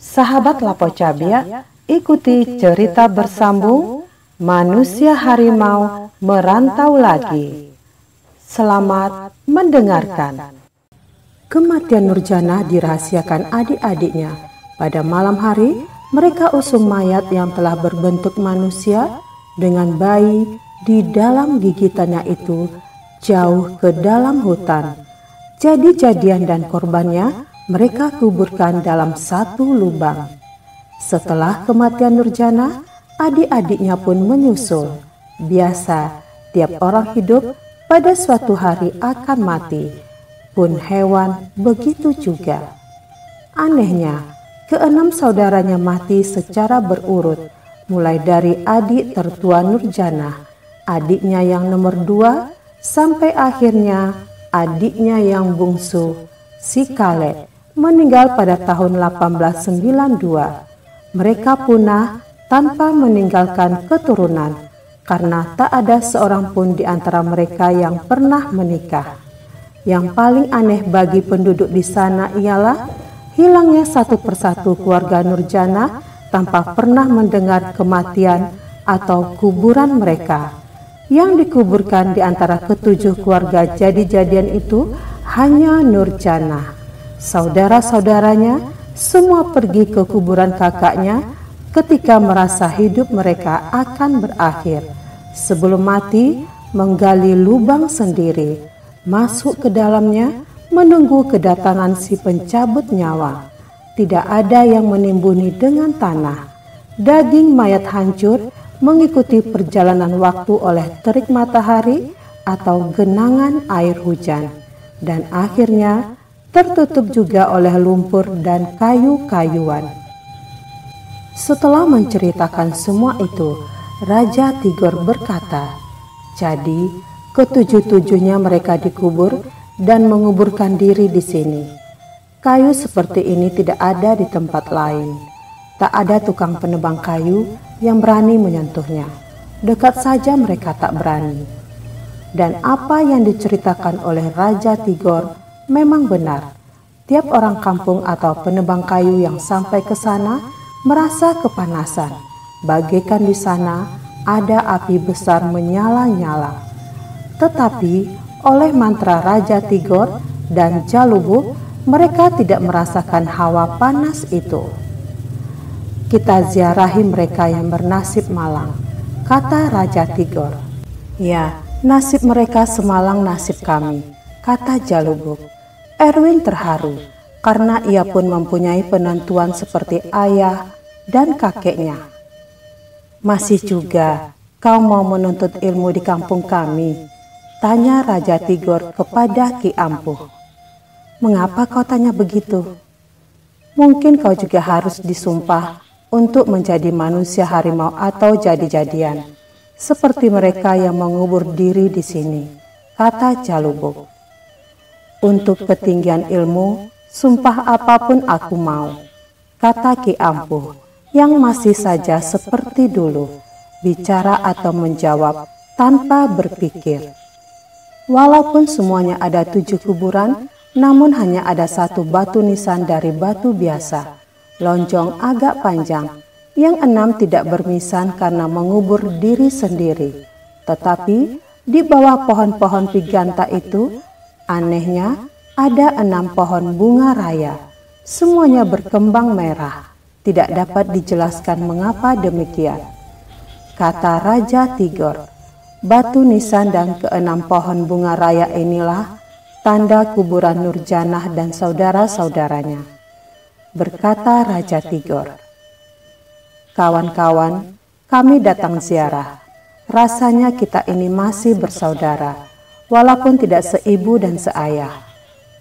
Sahabat Lapo Cabia, ikuti cerita bersambung Manusia Harimau Merantau Lagi. Selamat mendengarkan. Kematian Nurjana dirahasiakan adik-adiknya. Pada malam hari, mereka usung mayat yang telah berbentuk manusia dengan bayi di dalam gigitannya itu jauh ke dalam hutan. Jadi-jadian dan korbannya mereka kuburkan dalam satu lubang. Setelah kematian Nurjana, adik-adiknya pun menyusul. Biasa, tiap orang hidup pada suatu hari akan mati. Pun hewan begitu juga. Anehnya, keenam saudaranya mati secara berurut, mulai dari adik tertua Nurjana, adiknya yang nomor 2, sampai akhirnya adiknya yang bungsu, si Khaled, meninggal pada tahun 1892. Mereka punah tanpa meninggalkan keturunan, karena tak ada seorang pun di antara mereka yang pernah menikah. Yang paling aneh bagi penduduk di sana ialah hilangnya satu persatu keluarga Nurjana tanpa pernah mendengar kematian atau kuburan mereka. Yang dikuburkan di antara ketujuh keluarga jadi-jadian itu hanya Nurjana. Saudara-saudaranya semua pergi ke kuburan kakaknya ketika merasa hidup mereka akan berakhir. Sebelum mati, menggali lubang sendiri, masuk ke dalamnya, menunggu kedatangan si pencabut nyawa. Tidak ada yang menimbuni dengan tanah. Daging mayat hancur mengikuti perjalanan waktu oleh terik matahari atau genangan air hujan, dan akhirnya tertutup juga oleh lumpur dan kayu-kayuan. Setelah menceritakan semua itu, Raja Tigor berkata, "Jadi ketujuh-tujuhnya mereka dikubur dan menguburkan diri di sini. Kayu seperti ini tidak ada di tempat lain. Tak ada tukang penebang kayu yang berani menyentuhnya. Dekat saja mereka tak berani." Dan apa yang diceritakan oleh Raja Tigor memang benar. Tiap orang kampung atau penebang kayu yang sampai ke sana merasa kepanasan, bagaikan di sana ada api besar menyala-nyala. Tetapi oleh mantra Raja Tigor dan Jalubuk, mereka tidak merasakan hawa panas itu. "Kita ziarahi mereka yang bernasib malang," kata Raja Tigor. "Ya, nasib mereka semalang nasib kami," kata Jalubuk. Erwin terharu karena ia pun mempunyai penentuan seperti ayah dan kakeknya. "Masih juga kau mau menuntut ilmu di kampung kami?" tanya Raja Tigor kepada Ki Ampuh. "Mengapa kau tanya begitu? Mungkin kau juga harus disumpah untuk menjadi manusia harimau atau jadi-jadian, seperti mereka yang mengubur diri di sini," kata Jalubuk. "Untuk ketinggian ilmu, sumpah apapun aku mau," kata Ki Ampuh, yang masih saja seperti dulu, bicara atau menjawab tanpa berpikir. Walaupun semuanya ada 7 kuburan, namun hanya ada satu batu nisan dari batu biasa, lonjong agak panjang, yang 6 tidak bernisan karena mengubur diri sendiri. Tetapi di bawah pohon-pohon piganta itu, anehnya, ada 6 pohon bunga raya. Semuanya berkembang merah. Tidak dapat dijelaskan mengapa demikian. Kata Raja Tigor, batu nisan dan ke-6 pohon bunga raya inilah tanda kuburan Nurjana dan saudara-saudaranya. Berkata Raja Tigor, "Kawan-kawan, kami datang ziarah. Rasanya kita ini masih bersaudara, walaupun tidak seibu dan seayah.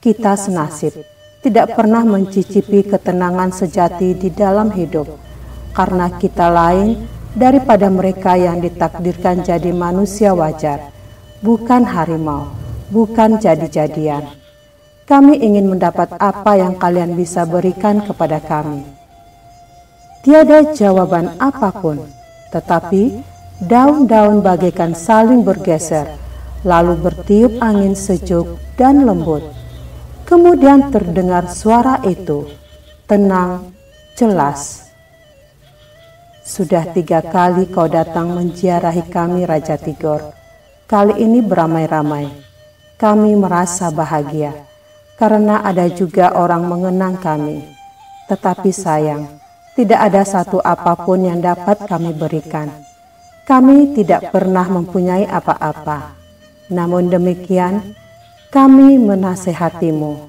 Kita senasib, tidak pernah mencicipi ketenangan sejati di dalam hidup, karena kita lain daripada mereka yang ditakdirkan jadi manusia wajar, bukan harimau, bukan jadi-jadian. Kami ingin mendapat apa yang kalian bisa berikan kepada kami." Tiada jawaban apapun, tetapi daun-daun bagaikan saling bergeser, lalu bertiup angin sejuk dan lembut. Kemudian terdengar suara itu, tenang, jelas. "Sudah 3 kali kau datang menziarahi kami, Raja Tigor. Kali ini beramai-ramai. Kami merasa bahagia, karena ada juga orang mengenang kami. Tetapi sayang, tidak ada satu apapun yang dapat kami berikan. Kami tidak pernah mempunyai apa-apa. Namun demikian, kami menasehatimu,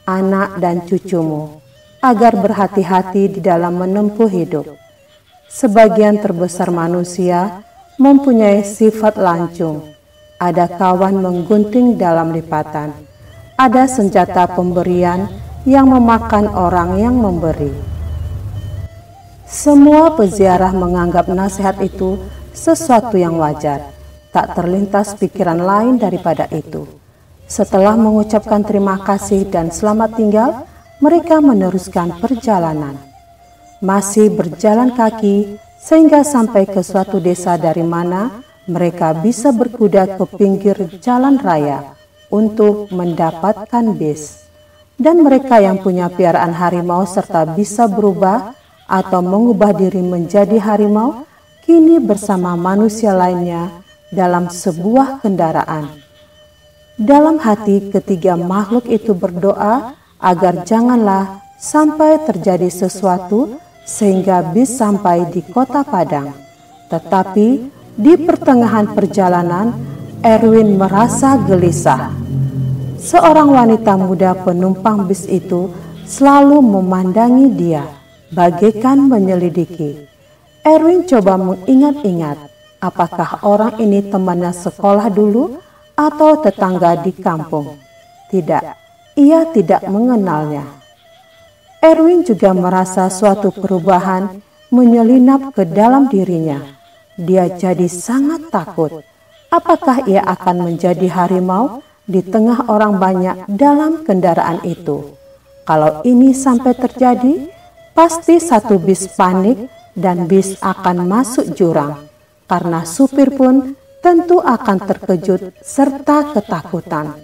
anak dan cucumu, agar berhati-hati di dalam menempuh hidup. Sebagian terbesar manusia mempunyai sifat lancung. Ada kawan menggunting dalam lipatan. Ada senjata pemberian yang memakan orang yang memberi." Semua peziarah menganggap nasihat itu sesuatu yang wajar. Tak terlintas pikiran lain daripada itu. Setelah mengucapkan terima kasih dan selamat tinggal, mereka meneruskan perjalanan. Masih berjalan kaki sehingga sampai ke suatu desa dari mana mereka bisa berkuda ke pinggir jalan raya untuk mendapatkan bis. Dan mereka yang punya piaraan harimau serta bisa berubah atau mengubah diri menjadi harimau, kini bersama manusia lainnya dalam sebuah kendaraan. Dalam hati ketiga makhluk itu berdoa agar janganlah sampai terjadi sesuatu sehingga bis sampai di kota Padang. Tetapi di pertengahan perjalanan, Erwin merasa gelisah. Seorang wanita muda penumpang bis itu selalu memandangi dia, bagaikan menyelidiki. Erwin coba mengingat-ingat, apakah orang ini temannya sekolah dulu atau tetangga di kampung. Tidak, ia tidak mengenalnya. Erwin juga merasa suatu perubahan menyelinap ke dalam dirinya. Dia jadi sangat takut. Apakah ia akan menjadi harimau di tengah orang banyak dalam kendaraan itu? Kalau ini sampai terjadi, pasti satu bis panik dan bis akan masuk jurang. Karena supir pun tentu akan terkejut serta ketakutan.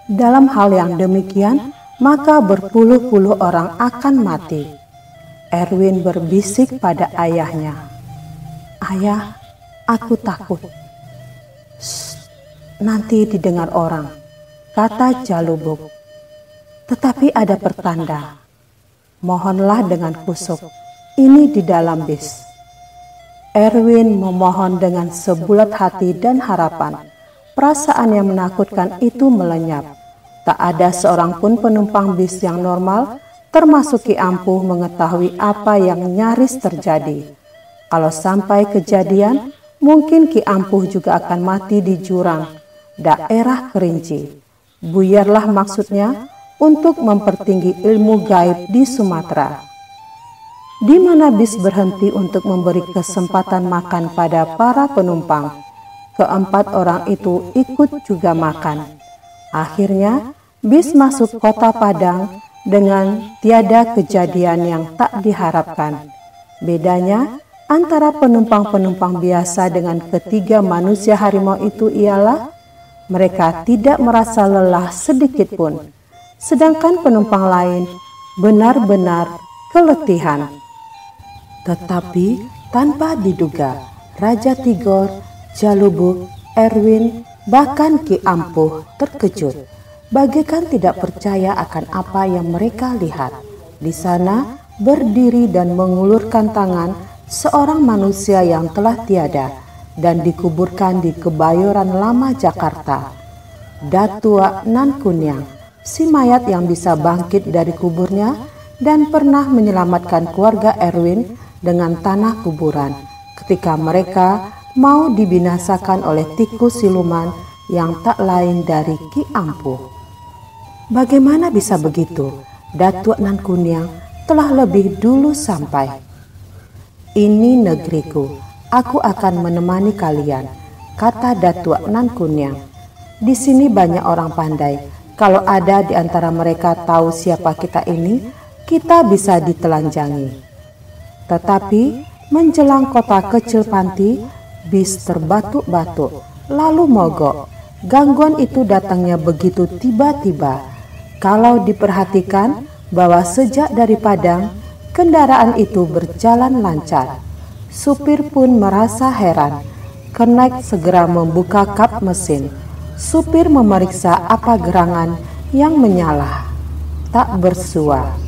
Dalam hal yang demikian, maka berpuluh-puluh orang akan mati. Erwin berbisik pada ayahnya, "Ayah, aku takut." "Shh, nanti didengar orang," kata Jalubuk. "Tetapi ada pertanda. Mohonlah dengan kusuk, ini di dalam bis." Erwin memohon dengan sebulat hati dan harapan. Perasaan yang menakutkan itu melenyap. Tak ada seorang pun penumpang bis yang normal, termasuk Ki Ampuh, mengetahui apa yang nyaris terjadi. Kalau sampai kejadian, mungkin Ki Ampuh juga akan mati di jurang, daerah Kerinci. Buyarlah maksudnya untuk mempertinggi ilmu gaib di Sumatera. Di mana bis berhenti untuk memberi kesempatan makan pada para penumpang. Keempat orang itu ikut juga makan. Akhirnya, bis masuk kota Padang dengan tiada kejadian yang tak diharapkan. Bedanya antara penumpang-penumpang biasa dengan ketiga manusia harimau itu ialah mereka tidak merasa lelah sedikit pun, sedangkan penumpang lain benar-benar keletihan. Tetapi tanpa diduga, Raja Tigor, Jalubuk, Erwin, bahkan Ki Ampuh terkejut, bagaikan tidak percaya akan apa yang mereka lihat. Di sana berdiri dan mengulurkan tangan seorang manusia yang telah tiada dan dikuburkan di Kebayoran Lama Jakarta. Datua Nan Kuniang, si mayat yang bisa bangkit dari kuburnya dan pernah menyelamatkan keluarga Erwin dengan tanah kuburan ketika mereka mau dibinasakan oleh tikus siluman yang tak lain dari Ki Ampuh. Bagaimana bisa begitu? Datuk Nan Kuniang telah lebih dulu sampai. "Ini negeriku, aku akan menemani kalian," kata Datuk Nan Kuniang. "Di sini banyak orang pandai. Kalau ada di antara mereka tahu siapa kita ini, kita bisa ditelanjangi." Tetapi Menjelang kota kecil Panti, bis terbatuk-batuk, lalu mogok. Gangguan itu datangnya begitu tiba-tiba. Kalau diperhatikan bahwa sejak dari Padang, kendaraan itu berjalan lancar. Supir pun merasa heran. Kenek segera membuka kap mesin. Supir memeriksa apa gerangan yang menyala. Tak bersua.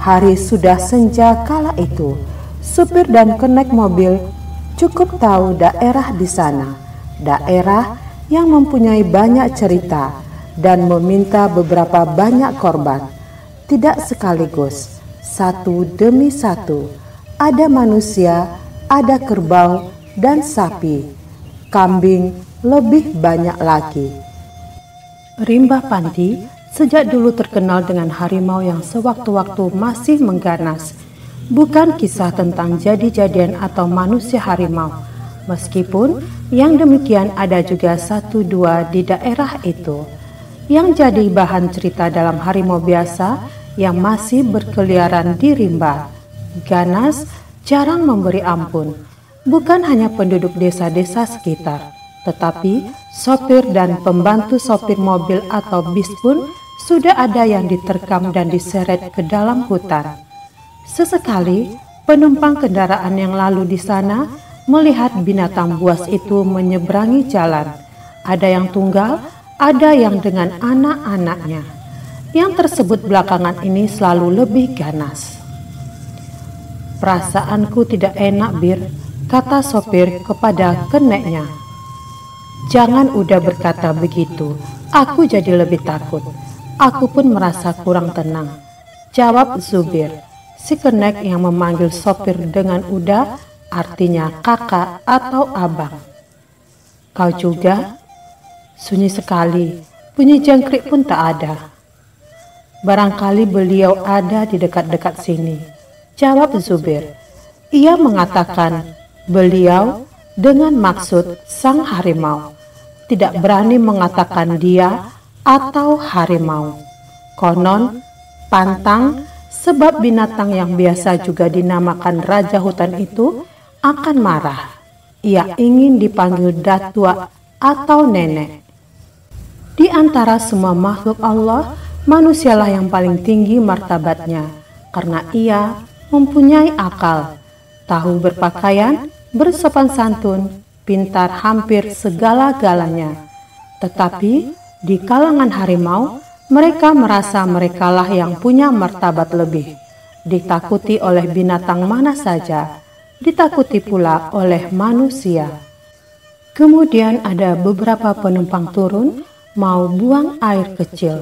Hari sudah senja kala itu. Supir dan kenek mobil cukup tahu daerah di sana, daerah yang mempunyai banyak cerita dan meminta beberapa banyak korban. Tidak sekaligus, satu demi satu, ada manusia, ada kerbau dan sapi, kambing lebih banyak lagi. Rimba Panti sejak dulu terkenal dengan harimau yang sewaktu-waktu masih mengganas. Bukan kisah tentang jadi-jadian atau manusia harimau, meskipun yang demikian ada juga satu dua di daerah itu. Yang jadi bahan cerita dalam harimau biasa yang masih berkeliaran di rimba. Ganas, jarang memberi ampun. Bukan hanya penduduk desa-desa sekitar, tetapi sopir dan pembantu sopir mobil atau bis pun sudah ada yang diterkam dan diseret ke dalam hutan. Sesekali, penumpang kendaraan yang lalu di sana melihat binatang buas itu menyeberangi jalan. Ada yang tunggal, ada yang dengan anak-anaknya. Yang tersebut belakangan ini selalu lebih ganas. "Perasaanku tidak enak, Bir," kata sopir kepada keneknya. "Jangan udah berkata begitu, aku jadi lebih takut. Aku pun merasa kurang tenang," jawab Zubir. Si kenek yang memanggil sopir dengan udah, artinya kakak atau abang. "Kau juga?" "Sunyi sekali, bunyi jangkrik pun tak ada." "Barangkali beliau ada di dekat-dekat sini," jawab Zubir. Ia mengatakan beliau dengan maksud sang harimau, tidak berani mengatakan dia atau harimau. Konon pantang, sebab binatang yang biasa juga dinamakan raja hutan itu akan marah. Ia ingin dipanggil datua atau nenek. Di antara semua makhluk Allah, manusialah yang paling tinggi martabatnya, karena ia mempunyai akal, tahu berpakaian, bersopan santun, pintar hampir segala-galanya. Tetapi di kalangan harimau, mereka merasa merekalah yang punya martabat lebih, ditakuti oleh binatang mana saja, ditakuti pula oleh manusia. Kemudian ada beberapa penumpang turun, mau buang air kecil.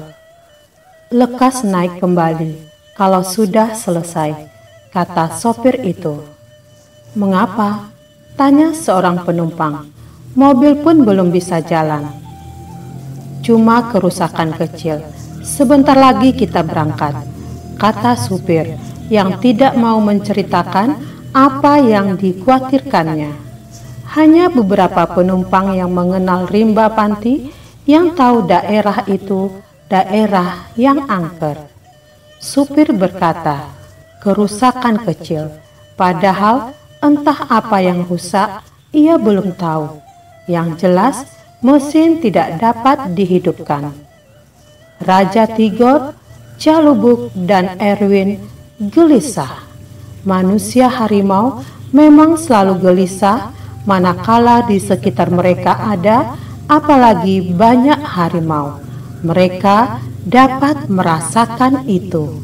"Lekas naik kembali kalau sudah selesai," kata sopir itu. "Mengapa?" tanya seorang penumpang. "Mobil pun belum bisa jalan." "Cuma kerusakan kecil. Sebentar lagi kita berangkat," kata supir yang tidak mau menceritakan apa yang dikhawatirkannya. Hanya beberapa penumpang yang mengenal Rimba Panti yang tahu daerah itu daerah yang angker. Supir berkata, "Kerusakan kecil," padahal entah apa yang rusak ia belum tahu. Yang jelas mesin tidak dapat dihidupkan. Raja Tigor, Calubuk, dan Erwin gelisah. Manusia harimau memang selalu gelisah manakala di sekitar mereka ada apalagi banyak harimau. Mereka dapat merasakan itu.